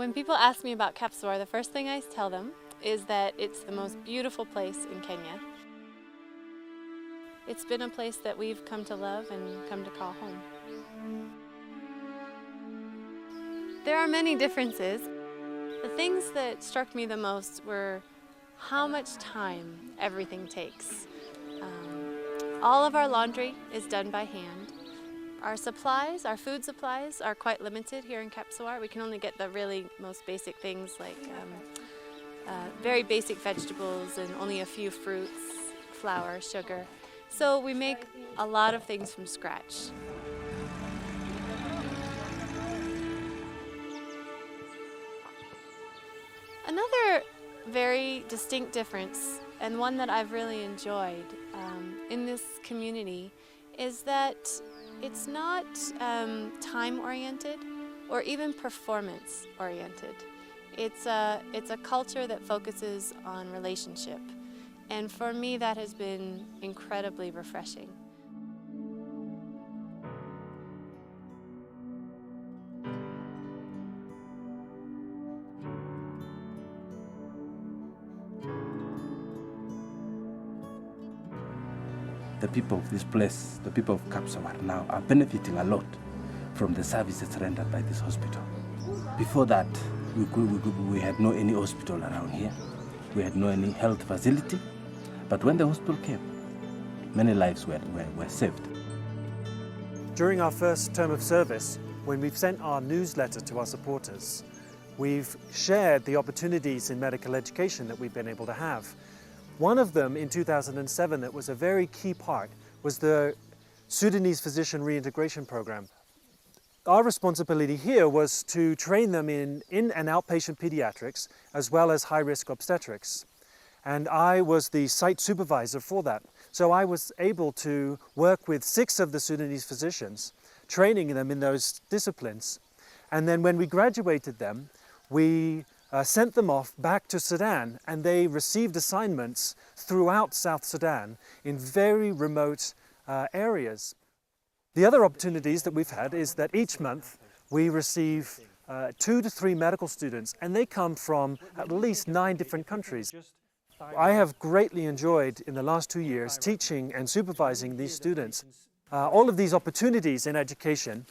When people ask me about Kapsowar, the first thing I tell them is that it's the most beautiful place in Kenya. It's been a place that we've come to love and come to call home. There are many differences. The things that struck me the most were how much time everything takes. All of our laundry is done by hand. Our supplies, our food supplies, are quite limited here in Kapsowar. We can only get the really most basic things like very basic vegetables and only a few fruits, flour, sugar. So we make a lot of things from scratch. Another very distinct difference, and one that I've really enjoyed in this community, is that it's not time-oriented or even performance-oriented. It's a culture that focuses on relationship, and for me that has been incredibly refreshing. The people of this place, the people of Kapsowar now are benefiting a lot from the services rendered by this hospital. Before that, we had no any hospital around here. We had no any health facility. But when the hospital came, many lives were saved. During our first term of service, when we've sent our newsletter to our supporters, we've shared the opportunities in medical education that we've been able to have. One of them in 2007 that was a very key part was the Sudanese Physician Reintegration Program. Our responsibility here was to train them in and outpatient pediatrics as well as high-risk obstetrics. And I was the site supervisor for that. So I was able to work with 6 of the Sudanese physicians, training them in those disciplines. And then when we graduated them, we sent them off back to Sudan, and they received assignments throughout South Sudan in very remote areas. The other opportunities that we've had is that each month we receive 2 to 3 medical students, and they come from at least 9 different countries. I have greatly enjoyed in the last 2 years teaching and supervising these students. All of these opportunities in education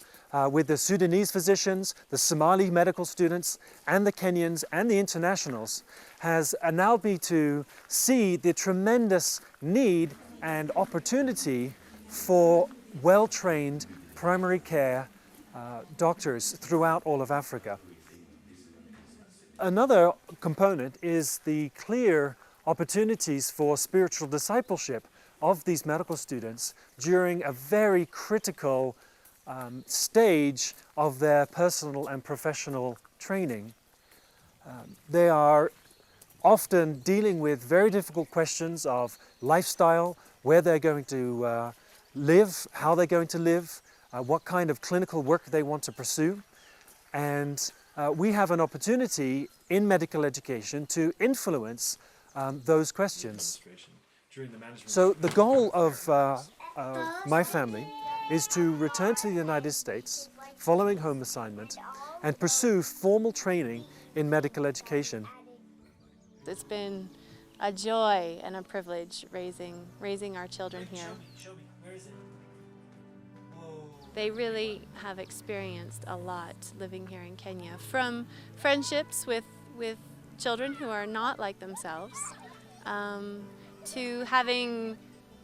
with the Sudanese physicians, the Somali medical students, and the Kenyans and the internationals has allowed me to see the tremendous need and opportunity for well-trained primary care doctors throughout all of Africa. Another component is the clear opportunities for spiritual discipleship of these medical students during a very critical stage of their personal and professional training. They are often dealing with very difficult questions of lifestyle, where they're going to live, how they're going to live, what kind of clinical work they want to pursue. And we have an opportunity in medical education to influence those questions. So the goal of my family is to return to the United States following home assignment and pursue formal training in medical education. It's been a joy and a privilege raising our children here. They really have experienced a lot living here in Kenya, from friendships with children who are not like themselves, to having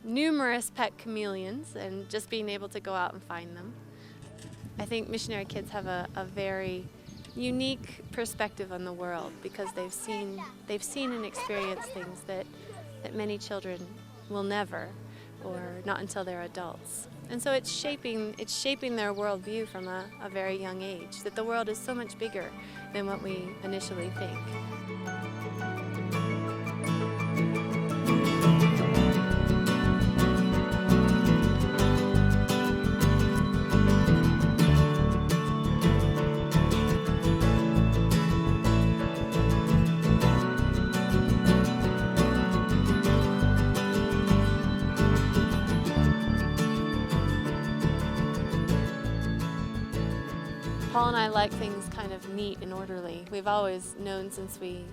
numerous pet chameleons and just being able to go out and find them. I think missionary kids have a very unique perspective on the world because they've seen and experienced things that many children will never, or not until they're adults. And so it's shaping their worldview from a very young age, that the world is so much bigger than what we initially think. Paul and I like things kind of neat and orderly. We've always known since we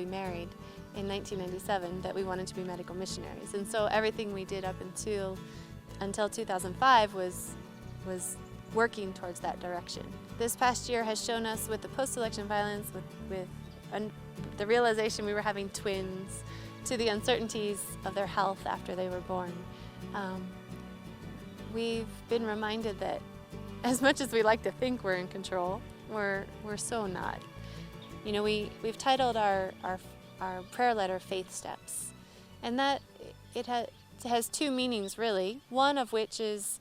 married in 1997 that we wanted to be medical missionaries, and so everything we did up until 2005 was working towards that direction. This past year has shown us, with the post-election violence, with the realization we were having twins, to the uncertainties of their health after they were born, we've been reminded that as much as we like to think we're in control, we're so not. You know, we've titled our prayer letter "Faith Steps," and that it has two meanings really. One of which is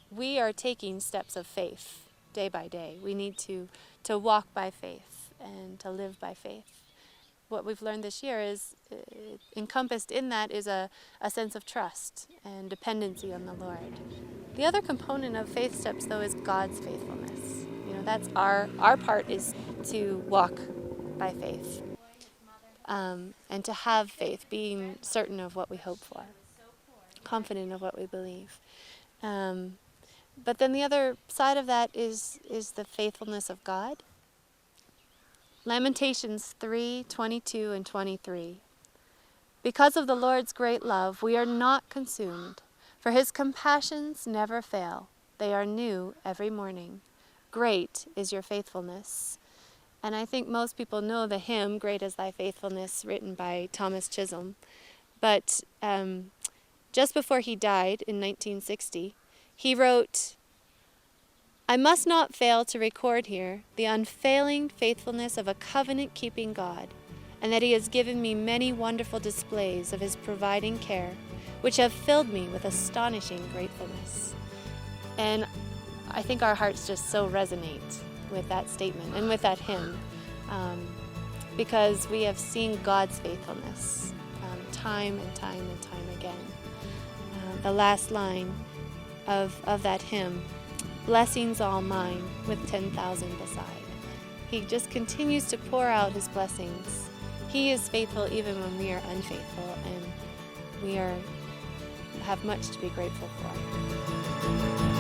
we are taking steps of faith day by day. We need to walk by faith and to live by faith. What we've learned this year is encompassed in that is a sense of trust and dependency on the Lord. The other component of faith steps, though, is God's faithfulness. You know, that's our part is to walk by faith, and to have faith, being certain of what we hope for, confident of what we believe. But then the other side of that is the faithfulness of God. Lamentations 3:22 and 23. Because of the Lord's great love, we are not consumed, for his compassions never fail. They are new every morning. Great is your faithfulness. And I think most people know the hymn, Great is Thy Faithfulness, written by Thomas Chisholm. But just before he died in 1960, he wrote, "I must not fail to record here the unfailing faithfulness of a covenant-keeping God, and that he has given me many wonderful displays of his providing care, which have filled me with astonishing gratefulness." And I think our hearts just so resonate with that statement and with that hymn, because we have seen God's faithfulness time and time and time again. The last line of that hymn, "Blessings all mine with 10,000 beside." He just continues to pour out his blessings. He is faithful even when we are unfaithful, and we have much to be grateful for.